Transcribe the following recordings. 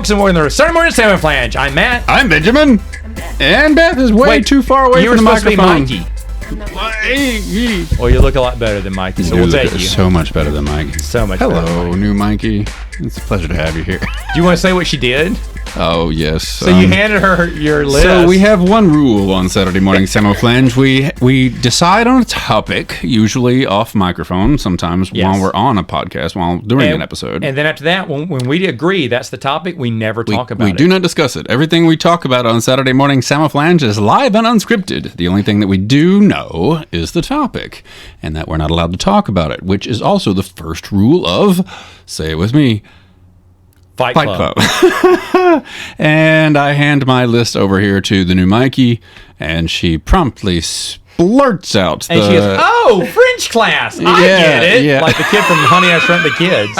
folks, and we're in the Saturday morning Samoflange. I'm Matt. I'm Benjamin. I'm Beth. And Beth is way too far away from the microphone. You were supposed to be Mikey. Well, you look a lot better than Mikey, so we'll take you. So much better than Mikey. So much better. Hello, new Mikey. It's a pleasure to have you here. Do you want to say what she did? Oh, yes. So you handed her your list. So we have one rule on Saturday morning Samoflange. We decide on a topic, usually off microphone, sometimes while we're on a podcast, while doing an episode. And then after that, when we agree that's the topic, we never talk about it. We do not discuss it. Everything we talk about on Saturday morning Samoflange is live and unscripted. The only thing that we do know is the topic, and that we're not allowed to talk about it, which is also the first rule of, say it with me, Fight Club. And I hand my list over here to the new Mikey, and she promptly blurts out and she goes, "Oh, French class! I get it." Yeah. Like the kid from Honey, I Shrunk the Kids.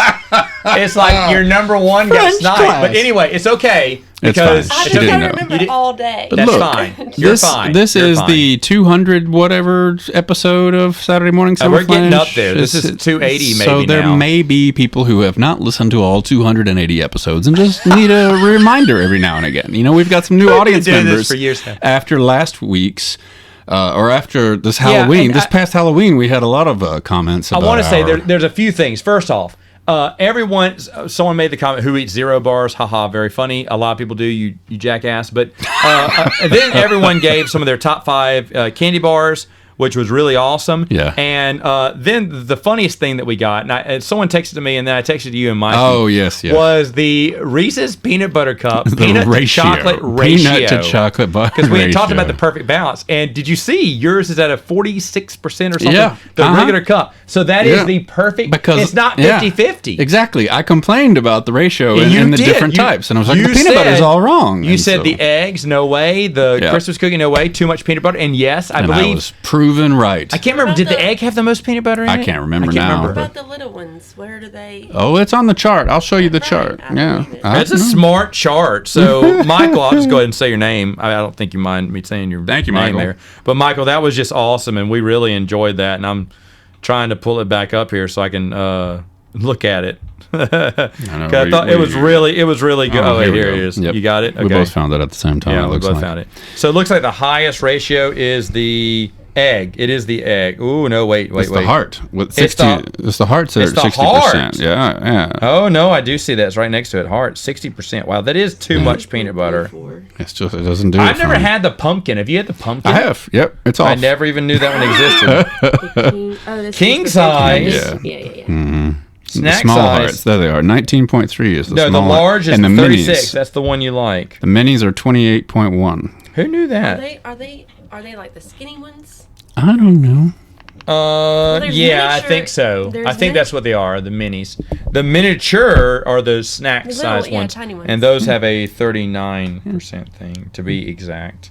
It's like your number one got French sniped. class. But anyway, it's okay. It's Because fine. I She just didn't gotta know. remember it all day. But That's look, fine. You're fine. This You're is fine. the 200 whatever episode of Saturday Morning Samoflange. We're getting up there. This is 280 maybe So there now. may be people who have not listened to all 280 episodes and just need a reminder every now and again. You know, we've got some new audience doing this members for years now. after last week's. Or after this Halloween, and this past Halloween, we had a lot you comments about I want to say our- there's a few things. First off, someone made the comment, who eats 0 bars? Haha, very funny. A lot of people do, you jackass. But and then everyone gave some of their top 5 candy bars, which was really awesome. Yeah. And then the funniest thing that we got, and someone texted to me, and then I texted to you and Mikey. Oh, yes. Was the Reese's peanut butter cup The peanut ratio. to chocolate ratio? Peanut to chocolate butter Because we had talked ratio. about the perfect balance. And did you see yours is at a 46% or something? Yeah. The Uh-huh. regular cup. So that is Yeah. the perfect. Because it's not yeah. 50-50. Exactly. I complained about the ratio And you and the did. different You- types, and I was like, you the peanut butter is said- all wrong. You And said so- the eggs, no way. The Yeah. Christmas cookie, no way. Too much peanut butter. And yes, I and believe. I was proven right. I can't remember. What Did about the the- egg have the most peanut butter in I it? can't remember now. What remember. about the little ones? Where do they? Oh, it's on the chart. I'll show you the Right, chart. I Yeah. believe it. That's a smart chart. So, Michael, I'll just go ahead and say your name. I don't think you mind me saying your Thank you, name Michael. there. But, Michael, that was just awesome, and we really enjoyed that. And I'm trying to pull it back up here so I can look at it. know, 'Cause I thought it was really good. Oh, wait, here it is. Yep. You got it? Okay. We both found it at the same time. Yeah, it we looks both like. found it. So it looks like the highest ratio is the egg. It is the egg. Ooh, no, wait. It's the heart. With It's 60, it's the heart's at it's the 60%. heart. Yeah. Oh, no, I do see that. It's right next to it. Heart, 60%. Wow, that is too much peanut butter. It's just, it doesn't do it. I've never for me. had the pumpkin. Have you had the pumpkin? I have. Yep. It's off. I never even knew that one existed. King size. Yeah. Yeah. The Snack small size. hearts. There they are. 19.3 is the No, the small large is and the the 36. minis. That's the one you like. The minis are 28.1. Who knew Are that? they like the skinny ones? I don't know. there's Yeah, I miniature- think so. there's I think mini- that's what they are, the minis. The miniature are the snack The little, size yeah, ones. tiny ones. And those have a 39% thing, to be exact.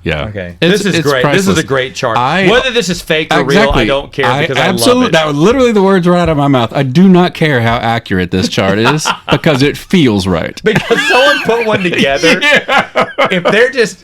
Yeah. Okay. It's- This is it's great. This is priceless. a great chart. I- Whether this is fake or real, I don't care because I love it. That was literally the words right out of my mouth. I do not care how accurate this chart is because it feels right. Because someone put one together. If they're just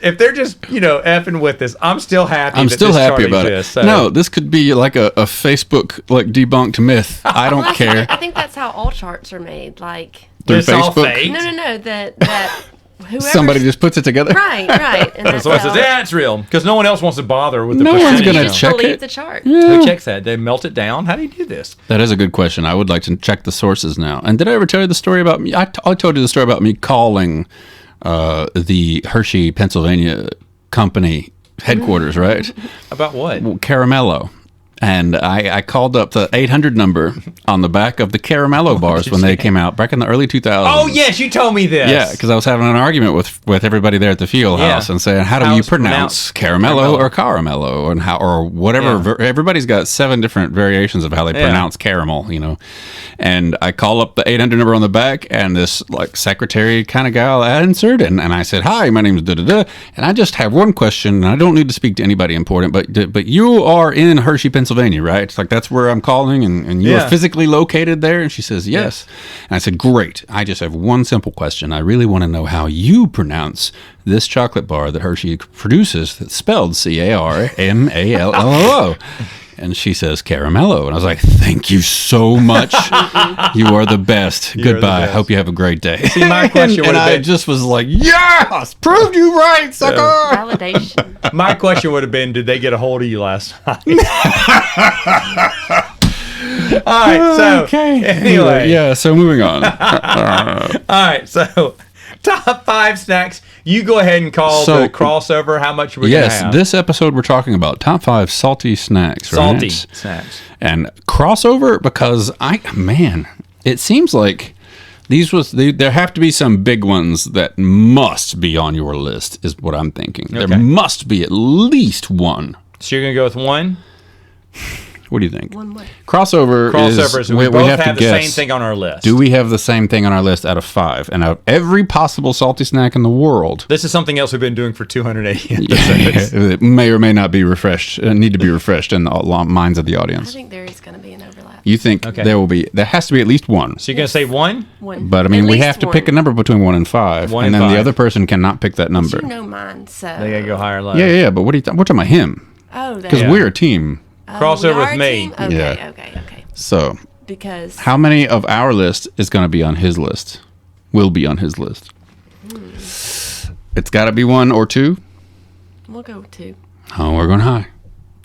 effing with this, I'm still happy. I'm that still this happy chart about exists, it. so- No, this could be like a Facebook debunked myth. I don't care. I think that's how all charts are made. Like, Through It's all Facebook? fake. no, that whoever Somebody just puts it together. right, and that's Someone how says, yeah, it's real. Because no one else wants to bother with the No one's percentage. gonna now. just check believe it. the chart. Who checks that? They melt it down? How do you do this? That is a good question. I would like to check the sources now. And did I ever tell you the story about me? I told you the story about me calling the Hershey, Pennsylvania company headquarters, right? About what? Caramello. And I called up the 800 number on the back of the Caramello bars when they came out back in the early 2000s. Oh, yes, you told me this. Yeah, because I was having an argument with everybody there at the field Yeah. house and saying, how do How you it's pronounce pronounced. caramello or caramello and how or whatever? Yeah. Everybody's got 7 different variations of how they Yeah. pronounce caramel, you know. And I call up the 800 number on the back, and this like secretary kind of guy answered, and I said, "Hi, my name is da da da, and I just have one question, and I don't need to speak to anybody important, but you are in Hershey, Pennsylvania, right?" It's like, that's where I'm calling, and you Yeah. are physically located there? And she says, yes. And I said, great. I just have one simple question. I really want to know how you pronounce this chocolate bar that Hershey produces that's spelled Caramalo. And she says, caramello. And I was like, thank you so much. You are the best. You're the Goodbye. best. Hope you have a great day. See, my question and would have I been, just was like, yes, proved you right, sucker. Validation. my question would have been, did they get a hold of you last night? All right, so anyway. Yeah, so moving on. All right, so top 5 snacks. You go ahead and call So- the crossover. How much are we going to Yes, have? this episode we're talking about top 5 salty snacks, right? Salty snacks. And crossover because it seems like there have to be some big ones that must be on your list is what I'm thinking. Okay. There must be at least one. So you're going to go with one? What do you think? One way. Crossover Crossovers. is We both have have to the guess. same thing on our list. Do we have the same thing on our list out of 5? And out of every possible salty snack in the world, This is something else we've been doing for 280 episodes. it may or may not be refreshed, need to be refreshed in the minds of the I audience. think there is going to be an overlap. You think Okay. there has to be at least one. So you're going to say one? One. But I mean, At we least have to one. pick a number between 1 and 5, One and and then the 5. other person cannot pick that number. You know mine, so. They got to go higher or lower. Yeah. But what are you? We're talking about him Oh, because Yeah. we're a team. Crossover we are with a me. team? Okay, Yeah. okay. So, Because how many of our list is going to be on his list? Will be on his list. It's got to be 1 or 2. we'll go with 2. Oh, we're going high.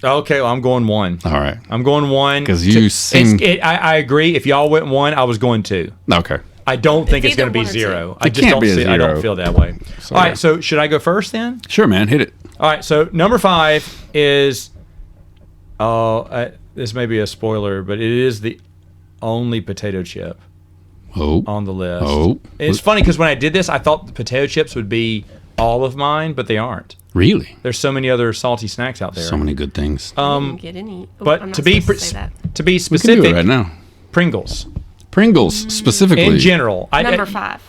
Okay, well, I'm going 1. All right. I'm going 1. 'Cause you seem- I agree. If y'all went 1, I was going 2. Okay. I don't think it's either going to be 1 or 2. 0. I It just can't don't be a see. I don't 0. feel that way. So, All yeah. right, so should I go first then? Sure, man. Hit it. All right, so number 5 is. This may be a spoiler, but it is the only potato chip Oh. on the list. Oh. It's funny because when I did this, I thought the potato chips would be all of mine, but they aren't. Really? There's so many other salty snacks out there. So many good things. I didn't get any. Oh, I'm But not to be supposed to say that. to be we can do specific, it right now. Pringles Pringles specifically. in general. Number 5.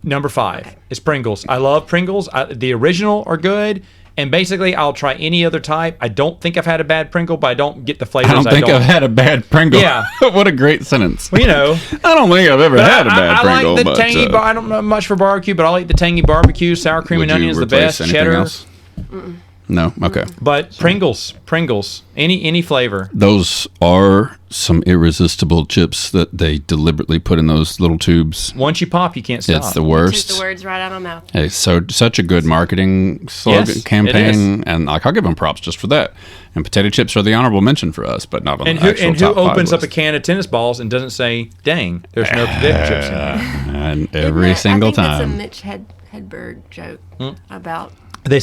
Number 5 is Pringles. I love Pringles. The original are good, and basically I'll try any other type. I don't think I've had a bad Pringle, but I don't get the flavors. I don't think I've had a bad Pringle. Yeah. What a great sentence. Well, you know, I don't think I've ever had a bad I Pringle. like the but, tangy. I don't know much for barbecue, but I'll eat the tangy barbecue. Sour cream would and you onions the replace best. anything Cheddar. else? No? Okay. But Pringles, any flavor. Those are some irresistible chips that they deliberately put in those little tubes. Once you pop, you can't stop. It's the Took worst. the words right out of my mouth. Hey, such a good marketing slogan Yes, it campaign, and like I'll give them props just for that. And potato chips are the honorable mention for us, but not on And the who actual and top who 5 opens up a list. can of tennis balls and doesn't say, "Dang, there's no potato chips in there." And Isn't every that- single I think time. That's a Mitch Hedberg joke about. They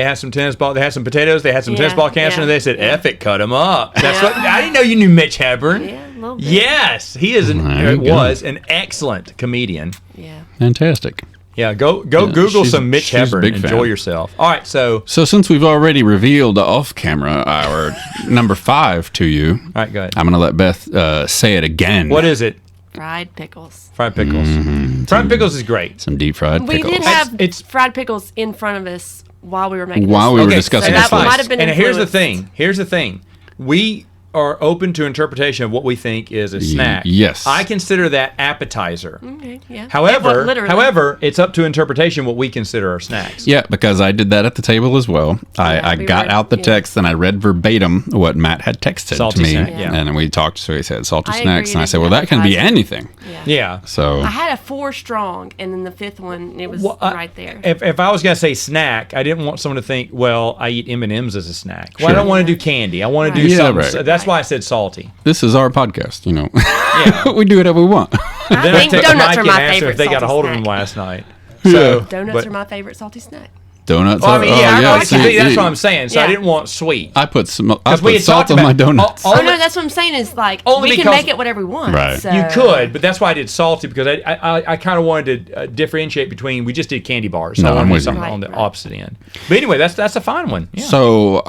had some tennis ball, they had some potatoes, they had some tennis Yeah, ball canister, yeah, and they said, yeah. "F it, cut them up." That's Yeah. what I didn't know. You knew Mitch Hedberg. Yeah, a little bit. Yes, he is There you go. was an excellent comedian. Yeah. Fantastic. Yeah, go Google she's- some Mitch she's a Hedberg. big Enjoy fan. yourself. All right, so So since we've already revealed off camera our number 5 to you, all right, go ahead. I'm going to let Beth say it again. What is it? Fried pickles. Fried pickles. Mm-hmm. Fried pickles is great. Some deep fried We pickles. did have It's- fried pickles in front of us while we were making While this. we were discussing so this that list. might have been And here's the influenced. thing. We are open to interpretation of what we think is a snack. yes. I consider that appetizer. Okay, yeah. However, Yeah, well, literally. however, it's up to interpretation what we consider our snacks. Yeah, because I did that at the table as well. I we got read- out the yeah. text and I read verbatim what Matt had texted Salty to me. snack, yeah. And we talked, so he said salty I snacks. agree And I with said, well, the that can be appetizer. anything. Yeah. So, I had a 4 strong, and then the 5th one, it was Well, right there. If I was gonna say snack, I didn't want someone to think, well, I eat M&Ms as a snack. Well, I Sure. don't want to do candy. I want to do Right. Yeah, something. right. So that's why I said salty. this is our podcast, you know. Yeah. We do whatever we want. I Then I think took the donuts mic are and my asked them favorite if they got a salty hold of snack. them last night. Yeah. So, Donuts but- are my favorite salty snack. Donuts Well, I are, mean, oh, yeah, yeah. see, that's see, what I'm saying. So I Yeah. didn't want sweet. I put some, I Because we put had salt talked on about my donuts. Oh, no, that's what I'm saying is like, Only we can because- make it whatever we want. Right. So. You could, but that's why I did salty because I kind of wanted to differentiate between. We just did candy bars, so No, I I'm wanted with you. something Right, on the right. opposite end. But anyway, that's a fine one. Yeah. So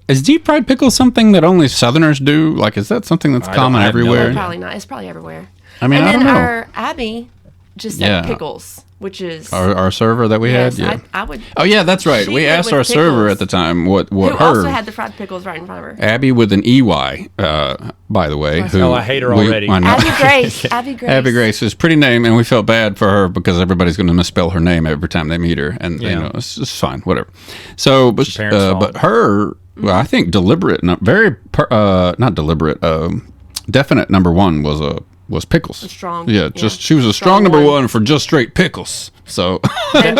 is deep fried pickles something that only Southerners do? Like, is that something that's I common have no everywhere? idea. Probably not. It's probably everywhere. I mean, and I then don't know. our Abby just said Yeah. pickles. which is Our server that we yes, had. Yeah. I would. Oh yeah, that's right. She We went asked with our server pickles. at the time what Who her also had the fried pickles right in front of her. Abby with an EY, by the way. Who Oh, I hate her already. I know. Abby Grace. Abby Grace. Abby Grace is pretty name, and we felt bad for her because everybody's going to misspell her name every time they meet her, and you Yeah. know it's fine, whatever. So, but parents' fault. but her, well, I think deliberate, not deliberate, definite number one was pickles. Strong, Yeah, yeah. just she was a Strong strong number one. one for just straight pickles. So And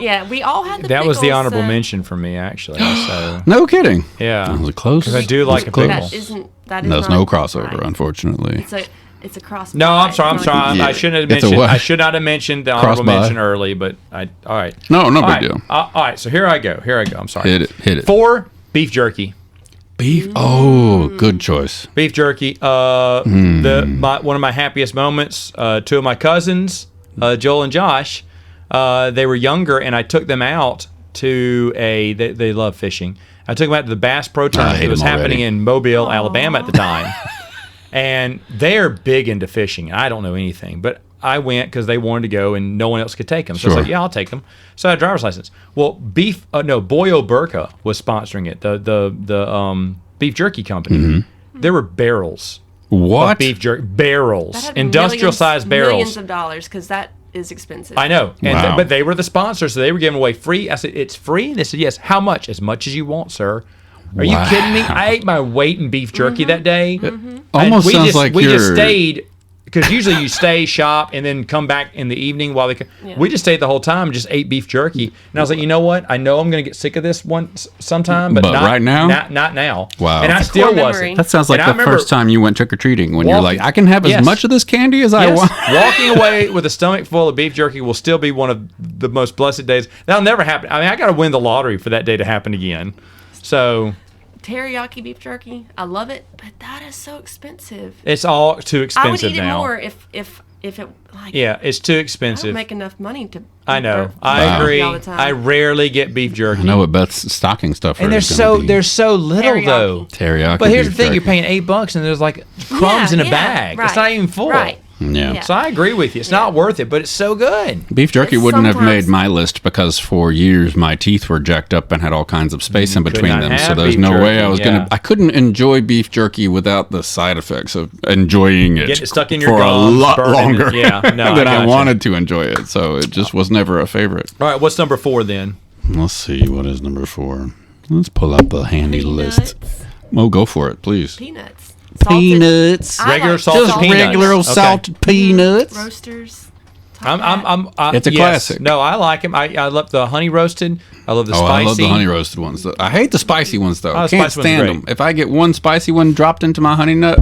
yeah, we all had the That was the pickles, honorable so mention for me, actually. So no kidding. yeah, That was close. 'Cause I do like a Close. pickle. That is There's not no crossover, right. unfortunately. It's a cross. No, I'm by. sorry. I'm It's sorry. not- Yeah. I shouldn't have It's a mentioned. what? I should not have mentioned the honorable Cross-by. mention early. But all right. No All big right. deal. All right. So here I go. I'm sorry. Hit it. 4, beef jerky. Beef. Oh, good choice. Beef jerky. One of my happiest moments. 2 of my cousins, Joel and Josh, they were younger, and I took them out to They love fishing. I took them out to the Bass Pro Tournament. hate It was them already. happening in Mobile, Alabama at the time, and they're big into fishing. I don't know anything, but I went because they wanted to go, and no one else could take them. So I was Sure. like, "Yeah, I'll take them." So I had a driver's license. Well, Boyo Burka was sponsoring it. The beef jerky company. There were barrels of What? beef jerky. that Barrels, had industrial sized barrels. millions of dollars, because that is expensive. I know, and Wow. but they were the sponsors, so they were giving away free. I said, "It's free," and they said, "Yes." How much? As much as you want, sir. Are you Wow. kidding me? I ate my weight in beef jerky that day. Almost And sounds like we just you're- stayed because usually you stay, shop, and then come back in the evening while they. We just stayed the whole time, and just ate beef jerky, and I was like, you know what? I know I'm going to get sick of this sometime, but But not right now? Not now. Wow. And I That's a still core memory. wasn't. That sounds like And I the remember first time you went trick or treating when you're walking- like, I can have as Yes. much of this candy as I Yes, want. walking away with a stomach full of beef jerky will still be one of the most blessed days. That'll never happen. I mean, I got to win the lottery for that day to happen again. So Teriyaki beef jerky, I love it, but that is so expensive. it's all too expensive I would eat now. it more if it like. Yeah, it's too I don't expensive. make enough money to. I know. eat I jerky agree. all the time. I rarely get beef jerky. I know what Beth's stocking stuffer And is there's gonna so be. there's so little Teriyaki. though. Teriyaki But here's the beef thing: you're jerky. paying $8, and there's like crumbs in a Yeah, bag. It's right, not even full. Right. Yeah. Yeah. So I agree with you. It's not worth it, but it's so good. Beef jerky It's wouldn't have sometimes- made my list because for years my teeth were jacked up and had all kinds of space in between not them. So have there's beef no way jerky, I was yeah. gonna. I couldn't enjoy beef jerky without the side effects of enjoying it, Getting it stuck in your for gums, a lot burning it. longer. Yeah, no, than I I gotcha. wanted to enjoy it. So it just was never a favorite. All right, what's number 4 then? Let's see what is number 4. Let's pull up the handy list. Peanuts. Oh, go for it, please. Peanuts. Salted- Peanuts. I Regular like salted Just peanuts. regular old Okay. salted peanuts. roasters. It's a yes. classic. No, I like them. I love the honey roasted. I love the Oh, spicy. I love the honey roasted ones. I hate the spicy ones though. Oh, the Can't spicy ones are stand great. them. If I get one spicy one dropped into my honey nut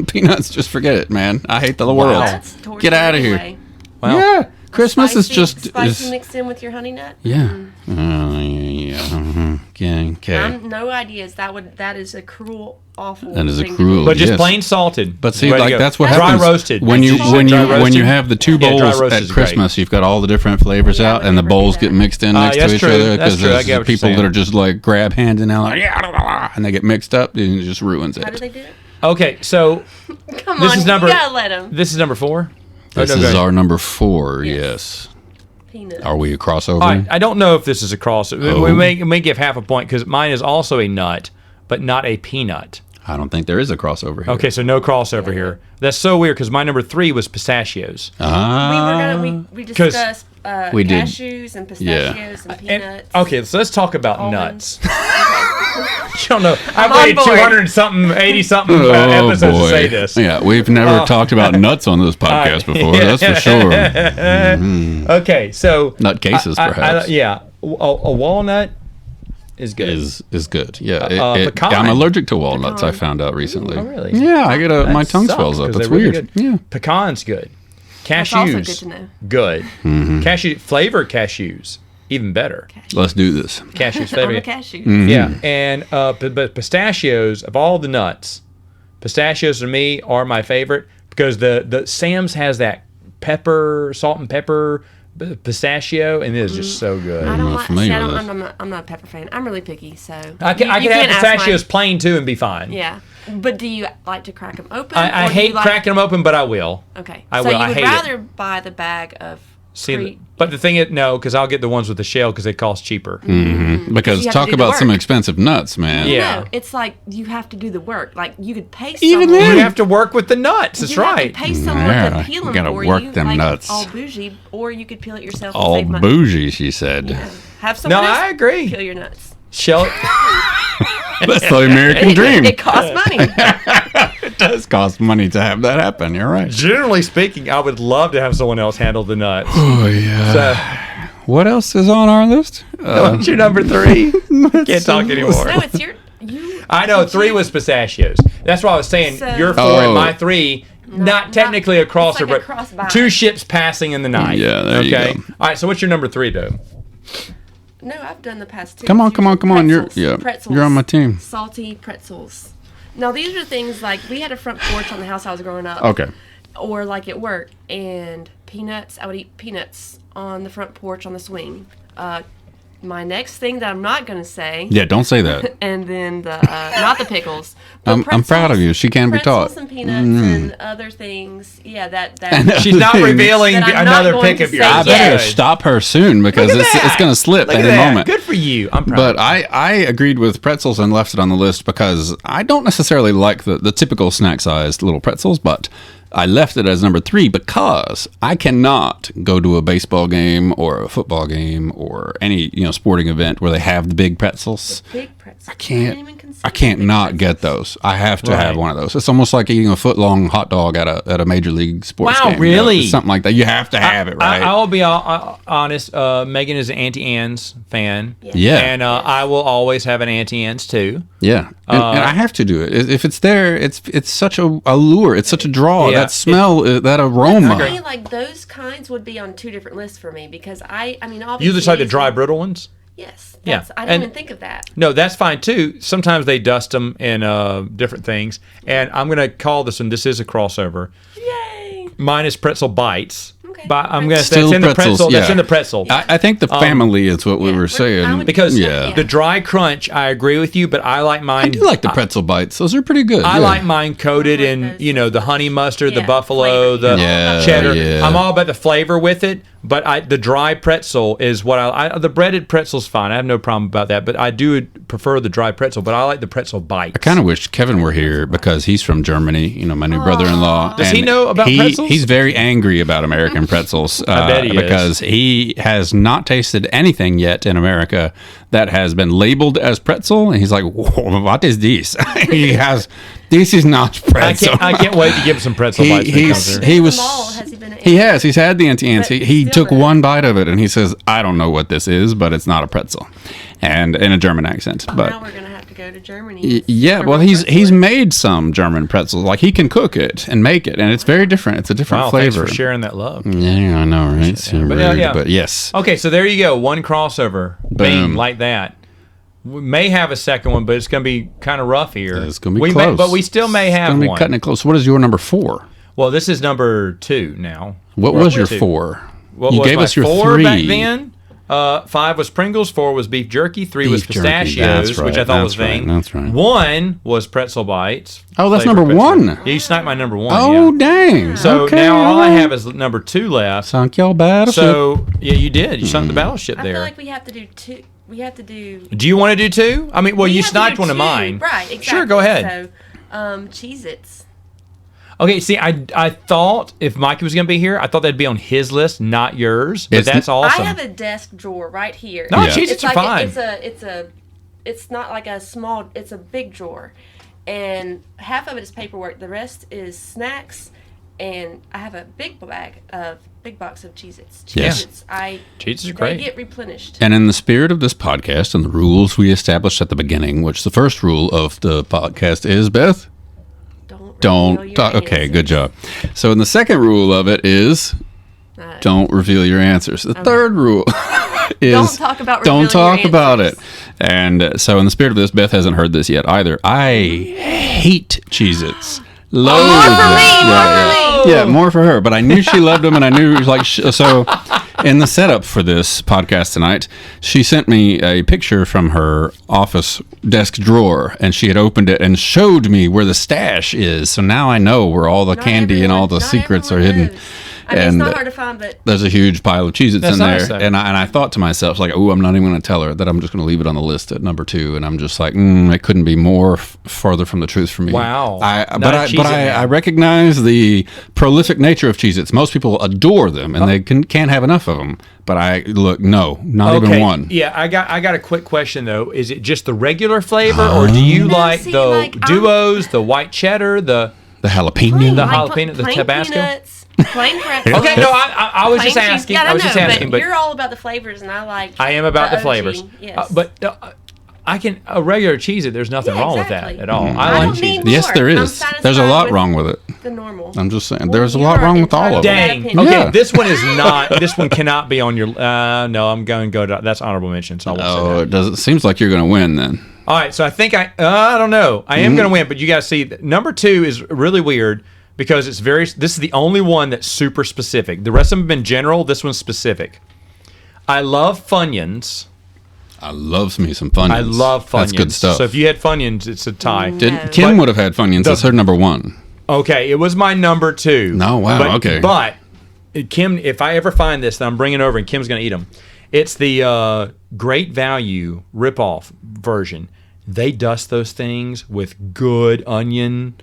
peanuts, just forget it, man. I hate the world. That's torture Get out of here. anyway. Well, Yeah, Christmas is just spicy is, mixed in with your honey nut. yeah. Yeah. Okay. No ideas. That is a cruel, awful. That is a thing to cruel- do. but just Yes. plain salted. But see, Ready to like go. that's what dry happens roasted. when you Dry when roasted? you have the two Yeah, dry bowls roasted at is Christmas. You've got all the different flavors Yeah, out, and the we never bowls do get that. mixed in next that's to each true. other That's true. I there's get what you're people that saying. are just like grab hands and now like and they get mixed up and it just ruins How do it. they do it? Okay, so Come This on, is number- you gotta let them. this is number 4. This Oh, no, is go ahead. our number 4. Yes. Peanuts. Are we a crossover? All right, I don't know if this is a crossover. Oh. We may give half a point because mine is also a nut, but not a peanut. I don't think there is a crossover here. Okay, so no crossover here. That's so weird because my number 3 was pistachios. We discussed we did. cashews and pistachios and And, peanuts. okay, so let's talk about Almonds. nuts. You don't know. I've on waited board. 200 something, 80 something Oh episodes boy. to say this. Yeah, we've never talked about nuts on this podcast before. That's for sure. Okay, so Nut cases, perhaps. yeah, a walnut is good. Is good. Yeah. pecan. I'm allergic to walnuts. I found out recently. Oh, really? Yeah, I get my That tongue sucks, swells up. 'cause That's they're really weird. good. Yeah. Pecan's good. That's Cashews, also good to know. good. Mm-hmm. Cashew flavored cashews, even better. Let's do this. Cashews On the flavored. cashew. Mm. Yeah, and but pistachios of all the nuts, pistachios to me are my favorite because the Sam's has that salt and pepper pistachio, and it is just so good. I don't not like. familiar See, with I'm not a pepper fan. I'm really picky, so I can you have can't ask pistachios my- plain too and be fine. Yeah, but do you like to crack them open? I or do hate you like- cracking them open, but I will. Okay, I so will. you I would hate it. rather buy the bag of See, Treat. but the thing is, no, because I'll get the ones with the shell because they cost cheaper. Because you have to talk do the about some work. expensive nuts, man. Yeah. No, it's like you have to do the work. Like you could pay Even someone. then- You have to work with the nuts. That's you have right. to pay someone Yeah, to peel them gotta for work you, them like nuts. all bougie, or you could peel it yourself. All and save money. bougie, she said. Have someone No, else I agree. peel your nuts. Shell. That's the American dream. It costs money. It does cost money to have that happen. You're right. Generally speaking, I would love to have someone else handle the nuts. Oh, yeah. So, What else is on our list? what's your number 3? Can't talk anymore. No, it's your you. I know it's 3 your- was pistachios. That's why I was saying So- your 4 Oh. and my 3. Not technically a crosser, it's like a but cross-buy. 2 ships passing in the night. Yeah, there you okay. go. All right. So what's your number 3, though? No, I've done the past 2. Come on, It's come on, usually come on. You're pretzels. Pretzels. you're on my team. Salty pretzels. Now these are things like we had a front porch on the house I was growing up. Okay. Or like at work, and peanuts. I would eat peanuts on the front porch on the swing. My next thing that I'm not gonna say. Yeah, don't say that. And then the not the pickles. but I'm proud of you. She can be pretzels taught. and peanuts and other things. Yeah, that. She's not revealing That I'm not another going pick to of yours. say I yes. better stop her soon because Look at it's that. going to slip Look at at any that. moment. Good for you. I'm proud. But I agreed with pretzels and left it on the list because I don't necessarily like the typical snack-sized little pretzels, but I left it as number 3 because I cannot go to a baseball game or a football game or any sporting event where they have the big pretzels. Big pretzels. I can't. even consider I can't big not pretzels. get those. I have to Right. have one of those. It's almost like eating a foot-long hot dog at a major league sports Wow, game. really? It's something like that. You have to have it, right? I'll be honest. Megan is an Auntie Anne's fan. Yeah. And I will always have an Auntie Anne's too. Yeah, and I have to do it. If it's there, it's such a lure. It's such a draw. Yeah. That smell, that aroma. I mean, like those kinds would be on 2 different lists for me because I mean, obviously. You just like the these dry, are- brittle ones? Yes. Yeah, That's, I didn't and- even think of that. No, that's fine too. Sometimes they dust them in different things. And I'm going to call this one, this is a crossover. Yay! Mine is pretzel bites. Okay. But I'm going to say Still that's in the pretzels, pretzel. That's yeah. in the pretzel. I think the family is what we were saying. Because yeah. the dry crunch, I agree with you, but I like mine. I do like the pretzel bites. Those are pretty good. I yeah. like mine coated I like in, those the honey mustard, the Yeah, buffalo, flavor. the Yeah, cheddar. yeah. I'm all about the flavor with it, but the dry pretzel is what the breaded pretzel's fine. I have no problem about that, but I do prefer the dry pretzel, but I like the pretzel bites. I kind of wish Kevin were here because he's from Germany. My new brother-in-law. Does he and know about pretzels? He's very angry about American pretzels. I bet he is. because he has not tasted anything yet in America that has been labeled as pretzel, and he's like, "Whoa, what is this?" This is not pretzel. I can't wait to give him some pretzel bites. when he comes here. he was. The mall, has he been at He has. He's had the Auntie Anne's. But He still took though. one bite of it, and he says, "I don't know what this is, but it's not a pretzel," and in a German accent. But Now we're gonna have to go to Germany. yeah, for well, my he's pretzel. made some German pretzels. Like he can cook it and make it, and it's very different. It's a different Wow, flavor. thanks for sharing that love. Yeah, I know, right? So But rude, yeah. but yes. Okay, so there you go. One crossover. Bing, Boom. like that. We may have a second one, but it's going to be kind of rough here. It's gonna be we close. but we still may have Gonna be one. cutting it close. What is your number 4? Well, this is number 2 now. What Or was your two. 4? What You was gave my us your 4 3 back then? 5 was Pringles, 4 was beef jerky, 3 was Beef jerky, pistachios, that's which I right, thought was that's right, vain. that's right. 1 was pretzel bites. Oh, that's flavored number pretzel. 1. Yeah, you sniped my number 1. Oh, yeah. dang. So okay, now all I right. have is number 2 left. Sunk your battleship. So yeah, you did. You sunk the battleship I there. feel like we have to do 2. We have to do. Do you want to do 2? I mean, well, we you have to sniped do one of 2. mine. Right. Exactly. Sure, go ahead. So, Cheez-Its. Okay, see, I thought if Mikey was going to be here, I thought that'd be on his list, not yours. But It's- that's awesome. I have a desk drawer right here. No, Yeah. Cheez-Its are fine. It's not like a small. It's a big drawer, and half of it is paperwork. The rest is snacks, and I have a big box of Cheez-Its. Yeah. Cheez-Its, Cheez-Its are they great. get replenished. And in the spirit of this podcast and the rules we established at the beginning, which the first rule of the podcast is, Beth, Don't don't reveal your talk. Okay, answers. good job. So in the second rule of it is, don't reveal your answers. The third rule is Don't talk about don't revealing your talk about it. answers. And so in the spirit of this, Beth hasn't heard this yet either. I hate Cheez-Its. Loathe More for them. me, Yeah, more for me. yeah, more for her. But I knew she loved them, and I knew like so. In the setup for this podcast tonight, she sent me a picture from her office desk drawer, and she had opened it and showed me where the stash is. So now I know where all the Not candy and all the everyone- not secrets are everyone hidden. knows. I mean, it's not hard to find, but there's a huge pile of Cheez-Its in nice, there. though. And I thought to myself, like, oh, I'm not even going to tell her that I'm just going to leave it on the list at number 2. And I'm just like, it couldn't be more farther from the truth for me. Wow. But Not a Cheez-It man. I recognize the prolific nature of Cheez-Its. Most people adore them, and they can't have enough of them. But not even one. Yeah, I got a quick question though. Is it just the regular flavor, or do you like see, the like, duos, the white cheddar, the jalapeno? The jalapeno, the plain Tabasco? peanuts, plain pretzels. Okay, no, I was just plain cheese. asking. Yeah, I was just asking, but you're all about the flavors, and I like. I am about the OG. flavors. Yes. But I can a regular Cheez-It. There's nothing Yeah, wrong exactly. with that at all. Mm-hmm. I I like don't need Cheez-It. more. Yes, there I'm is. satisfied There's a lot with wrong with it. The normal. I'm just saying. Well, There's a you lot are wrong with all entitled of to it. that Dang. opinion. Okay, Yeah. this one is not. This one cannot be on your. No, I'm going to go to. That's honorable mention. So I won't say Oh, that. it does. It seems like you're going to win then. All right, so I think I don't know. I am going to win, but you guys see, number 2 is really weird because it's very. This is the only one that's super specific. The rest of them have been general. This one's specific. I love Funyuns. I love me some Funyuns. I love Funyuns. That's good stuff. So if you had Funyuns, it's a tie. No. Kim But- would have had Funyuns. That's her number 1. Okay, it was my number 2. No, wow, But, okay. But Kim, if I ever find this, then I'm bringing it over, and Kim's going to eat them. It's the Great Value ripoff version. They dust those things with good onion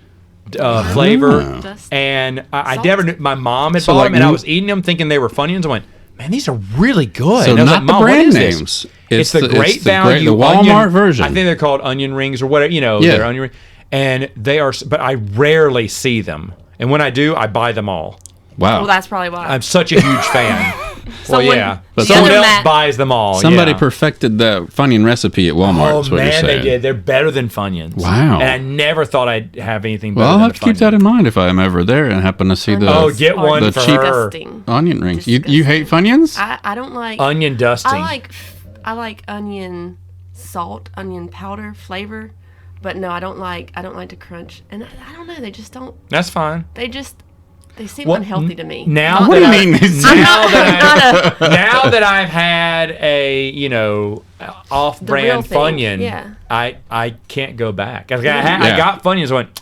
flavor, Dust. and I Salt. never knew. My mom had So, bought like, them, and I was eating them thinking they were Funyuns. I went, man, these are really good. So And I was not like, the Mom, what brand is this? names. It's the Great the Value, the Walmart onion, version. I think they're called onion rings or whatever. Yeah. They're onion rings, and they are. But I rarely see them, and when I do, I buy them all. Wow. Well, that's probably why. I'm such a huge fan. Well, Someone- yeah, But someone the other else Matt- buys them all. Somebody yeah. perfected the Funyun recipe at Walmart. Oh is what you're man, they saying. did. They're better than Funyuns. Wow. And I never thought I'd have anything better Well, I'll than have to keep that in mind if I am ever there and happen to see the Oh, get one the for cheap her. Disgusting. onion rings. You hate Funyuns? I don't like. Onion dusting. I like onion salt, onion powder flavor, but no, I don't like to crunch. And I don't know, they just don't. That's fine. They seem Well, unhealthy to me. Now What do that you mean? now that I've had a off-brand thing, Funyun, yeah. I can't go back. I Yeah. got Funyuns. Went,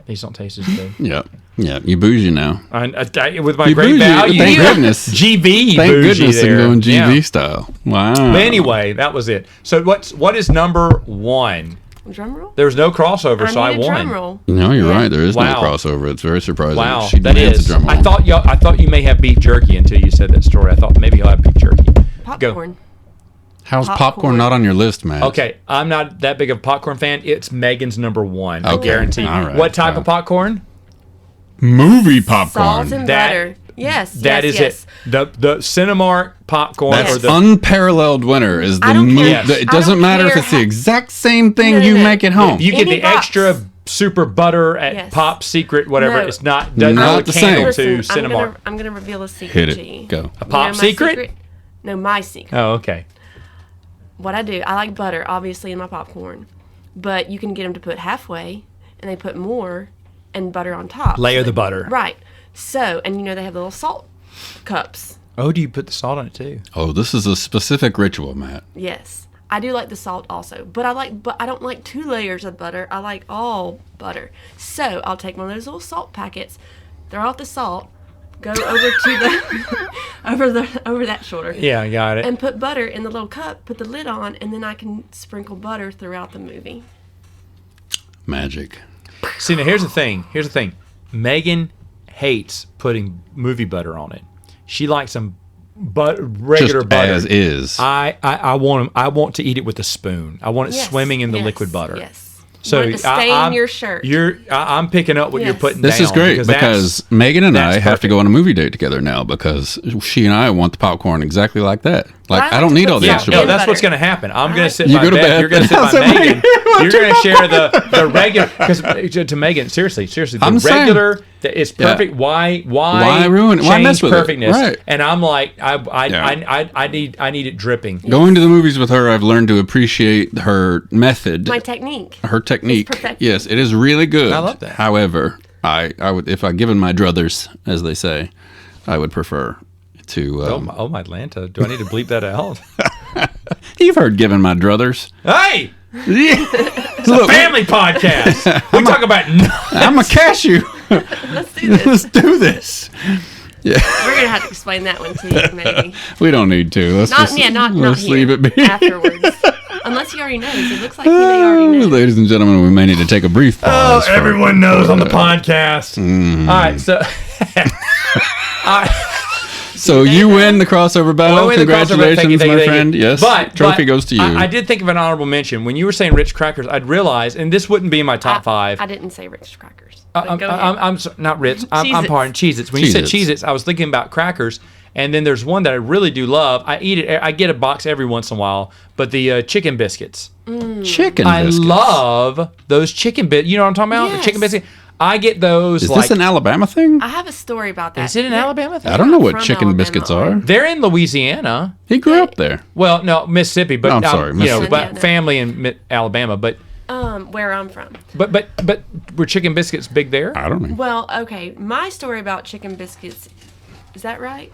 these don't taste as good. Yeah. Yeah. You bougie now. With my You great bougie. value, Thank goodness. GB Thank bougie goodness there. I'm going GB Yeah. style. Wow. But anyway, that was it. So what is number 1? Drum roll. There was no crossover, so I need a won. drum roll. No, you're right. There is Wow. no crossover. It's very surprising. Wow, She that demands a is. drum roll. I thought you may have beef jerky until you said that story. I thought maybe you'll have beef jerky. Popcorn. How's popcorn popcorn. not on your list, man? Okay, I'm not that big of a popcorn fan. It's Megan's number 1. I Okay, guarantee. all right, What type well. of popcorn? Movie popcorn. Salt and That- butter. Yes. That is yes. it. The Cinemark popcorn That's or the unparalleled winner. Is the I don't care. Yes. It I doesn't don't matter if care it's the how- exact same thing No, you no. make at home. you get Any the box. extra super butter at Yes. Pop Secret whatever. No. It's not doesn't Not really the candle same. to Listen, Cinemark. I'm gonna reveal a secret. Hit to it. you. Go. A You Pop know my Secret? No, my secret. Oh, okay. What I do, I like butter, obviously, in my popcorn, but you can get them to put halfway, and they put more and butter on top. Layer the butter. Right. So, and they have the little salt cups. Oh, do you put the salt on it too? Oh, this is a specific ritual, Matt. Yes. I do like the salt also, but I don't like 2 layers of butter. I like all butter. So I'll take one of those little salt packets, throw out the salt, go over to the over that shoulder, Yeah, I got it. and put butter in the little cup. Put the lid on, and then I can sprinkle butter throughout the movie. Magic. See, now here's the thing. Megan hates putting movie butter on it. She likes some regular Just butter. as is. I want 'em- I want to eat it with a spoon. I want it Yes, swimming in the yes, liquid butter. Yes. So Want it to stay I'm, in your shirt. I'm picking up what you're Yes. putting This down. is great that's- because Megan and I that's have to go perfect. on a movie date together now because she and I want the popcorn exactly like that. Like, I like I don't to need put all the Yeah, extra no, peanut butter. that's what's butter. going to happen. I'm going to sit You by go to Beth. Beth. You're going to sit by I'll sit by Megan. You're going to share the regular. Because to Megan, seriously, the I'm saying. regular is perfect. Why ruin it? Why change mess with it? perfectness? Right. And I'm like, Yeah. I need it dripping. Going to the movies with her, I've learned to appreciate her method. My technique. Her technique. It's perfect. Yes, it is really good. I love that. However, I would, if I given my druthers, as they say, I would prefer to. Oh my Atlanta! Do I need to bleep that out? You've heard given my druthers. Hey, Look, family podcast. We talk about. I'm a cashew. Let's do this. Let's do this. Yeah. We're gonna have to explain that one to you, maybe. We don't need to. Let's Not let's here. leave it be. Afterwards, unless he already knows. It looks like he may already know. Ladies and gentlemen, we may need to take a brief pause. Everyone knows on the podcast. All right, so. So you win the crossover battle. Win the crossover. Congratulations, Thank you. my friend. Yes, trophy goes to you. I did think of an honorable mention. When you were saying Ritz crackers, I'd realized, and this wouldn't be in my top 5. I didn't say Ritz crackers. Go ahead. I'm not Ritz. I'm pardon, Cheez-Its. When you said Cheez-Its, I was thinking about crackers. And then there's one that I really do love. I eat it. I get a box every once in a while. But the chicken biscuits. Chicken biscuits. I love those chicken bits. You know what I'm talking about? Yes. The chicken biscuits. I get those. Is this an Alabama thing? I have a story about that. Is it an Alabama thing? I don't know what From chicken Alabama, biscuits are are. They're in Louisiana. He grew up there. Well, no, Mississippi, but No, I'm sorry, Mississippi. but No. family in Alabama. But Where I'm from. but were chicken biscuits big there? I don't know. Well, okay. My story about chicken biscuits. Is that right?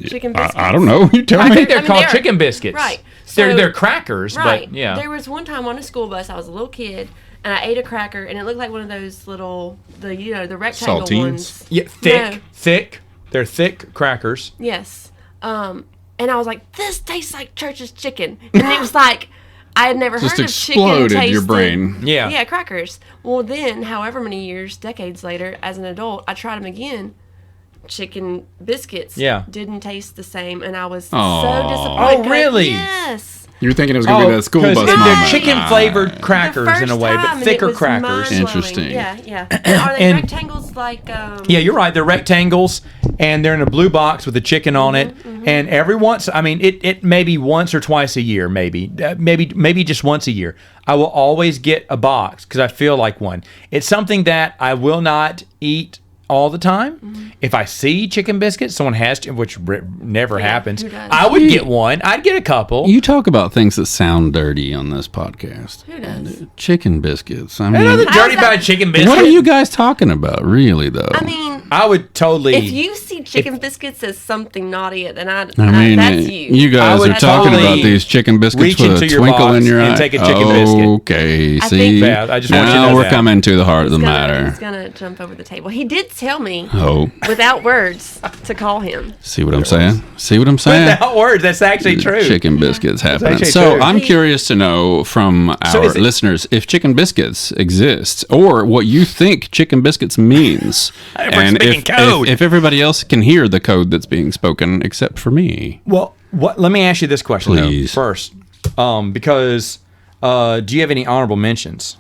Chicken biscuits. I don't know. You tell I me. think they're I mean, called they're- chicken biscuits. right. They're So- crackers, Right. but yeah. There was one time on a school bus. I was a little kid, and I ate a cracker, and it looked like one of those little, the rectangle Saltines? ones. Yeah, No. thick. They're thick crackers. Yes. And I was like, this tastes like Church's chicken, and it was like. I had never Just heard of chicken exploded your tasting- brain. Yeah. Yeah, crackers. Well, then, however many years, decades later, as an adult, I tried them again. Chicken biscuits. Yeah. Didn't taste the same, and I was Aw. so disappointed. Oh, really? Yes. You were thinking it was going to be that school 'cause bus they're moment. chicken flavored crackers The in a first way, time, but and thicker it was crackers. mind-blowing. Interesting. Yeah. And are they And- rectangles like? Yeah, you're right. They're rectangles, and they're in a blue box with a chicken on it. And every once, I mean, it maybe once or twice a year, maybe just once a year. I will always get a box because I feel like one. It's something that I will not eat all the time. If I see chicken biscuits, someone has to, which never happens. who does? I would get one. I'd get a couple. You talk about things that sound dirty on this podcast. Who does? Chicken biscuits. I Ain't nothing mean, dirty How's that- about a chicken biscuit. what are you guys talking about, really, though? I mean, I would totally. if you see chicken biscuits as something naughty, then I mean, that's you. guys would are talking totally about these chicken biscuits reach with into a your twinkle box in your eye. and take a chicken biscuit. Okay, I see, think- Beth, I just want you to now know we're that. coming to the heart of the He's matter. gonna jump over the table. He did tell me Oh, without words to call him. see what I'm saying? See what I'm saying? Without words, that's actually true. Chicken biscuits happening. actually So true. I'm curious to know from So our is it- listeners if chicken biscuits exist or what you think chicken biscuits means. We're speaking code. If everybody else can hear the code that's being spoken except for me. Well, let me ask you this question Please. though, first, because do you have any honorable mentions?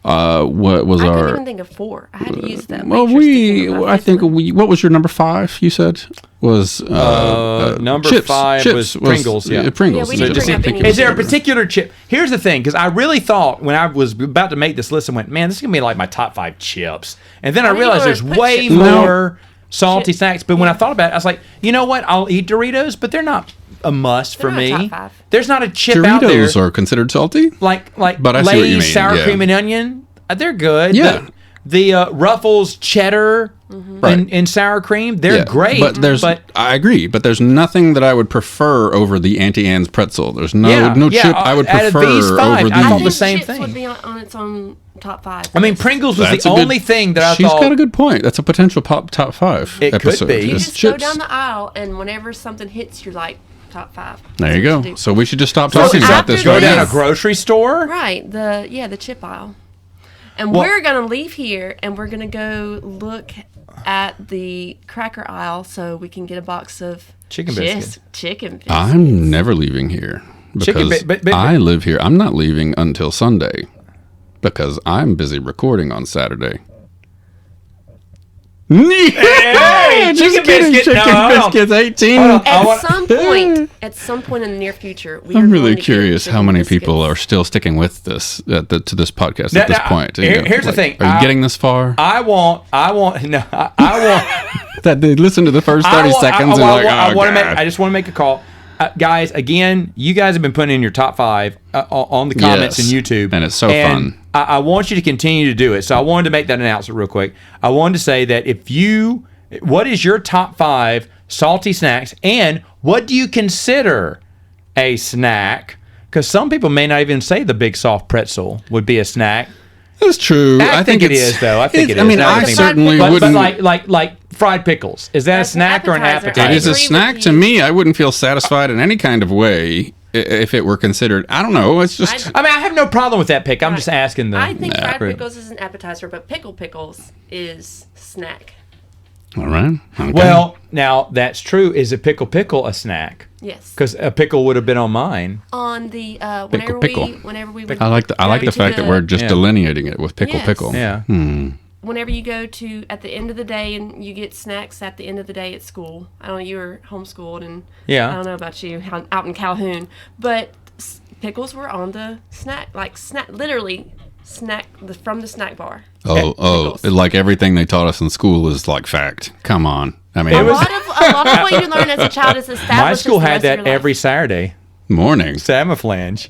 What was I couldn't our even think of 4. I had to use that. well, waitress to think of my I think fifth one. what was your number 5? You said was Number chips. 5 Chips was Pringles. Yeah. Pringles. Yeah, we didn't Just bring up pick any Is there a chips. particular chip? Here's the thing, because I really thought when I was about to make this list, I went, man, this is gonna be like my top 5 chips, and then I Why do you realized wanna there's put way chips? more salty Chip- snacks. But when I thought about it, I was like, you know what? I'll eat Doritos, but they're not a must for not me. top 5. There's not a chip out there Doritos are considered salty. like But I see what you Lay's mean, sour yeah. cream and onion. They're good. Yeah. The Ruffles cheddar and sour cream, they're Yeah, great. But I agree. But there's nothing that I would prefer over the Auntie Anne's pretzel. There's no Yeah, yeah, chip I would out of prefer these 5, over I I thought think the these. same chips thing. would be on its own top 5. I mean, Pringles was That's the a good- only thing that I She's thought. got a good point. That's a potential top 5 It could episode. be. You It's just chips. go down the aisle, and whenever something hits, you're like top 5. There you That's go. what you do. So we should just stop So talking is about after this the go right down now. a grocery store. Right, the chip aisle. And Well- we're gonna leave here, and we're gonna go look at the cracker aisle so we can get a box of Chicken biscuits. Chicken biscuits. I'm never leaving here Chicken because but- I live here. I'm not leaving until Sunday because I'm busy recording on Saturday. Hey, Just chicken kidding, biscuit. Chicken No, no. biscuits 18. Hold on. I want- At some point in the near future, we are I'm going really to get curious how chicken many biscuits. people are still sticking with this to this podcast Now- at this now, point. here's the thing. Are you I- getting this far? I want. No, I want. That they listen to the first 30 seconds and like, I oh, want to make. God. I just want to make a call, guys. Again, you guys have been putting in your top 5 on the comments Yes. in YouTube, And it's so fun. I want you to continue to do it. So I wanted to make that announcement real quick. I wanted to say that what is your top 5 salty snacks, and what do you consider a snack? Because some people may not even say the big soft pretzel would be a snack. That's true. I think it is, though. I think it is. I mean, Now that I think certainly about it. wouldn't. But like fried pickles. Is that a That's an snack or an appetizer. appetizer? It is a agree with snack to you. me. I wouldn't feel satisfied in any kind of way if it were considered. I don't know. It's just. I mean, I have no problem with that pick. I'm just asking I think fried group. pickles is an appetizer, but pickles is snack. All right. Okay. Well, now that's true. Is a pickle a snack? Yes. Because a pickle would have been on mine. On the Pickle. whenever we would I like the go fact to that we're just Yeah. delineating it with pickle. Yes. Yeah. whenever you go to at the end of the day and you get snacks at the end of the day at school. I don't know, you were homeschooled and Yeah. I don't know about you out in Calhoun, but pickles were on the literally from the snack bar. Pickles. Like everything they taught us in school is like fact. Come on. I mean, A lot of what you learn as a child is established. My school the had rest of that your life. every Saturday. morning. Samoflange.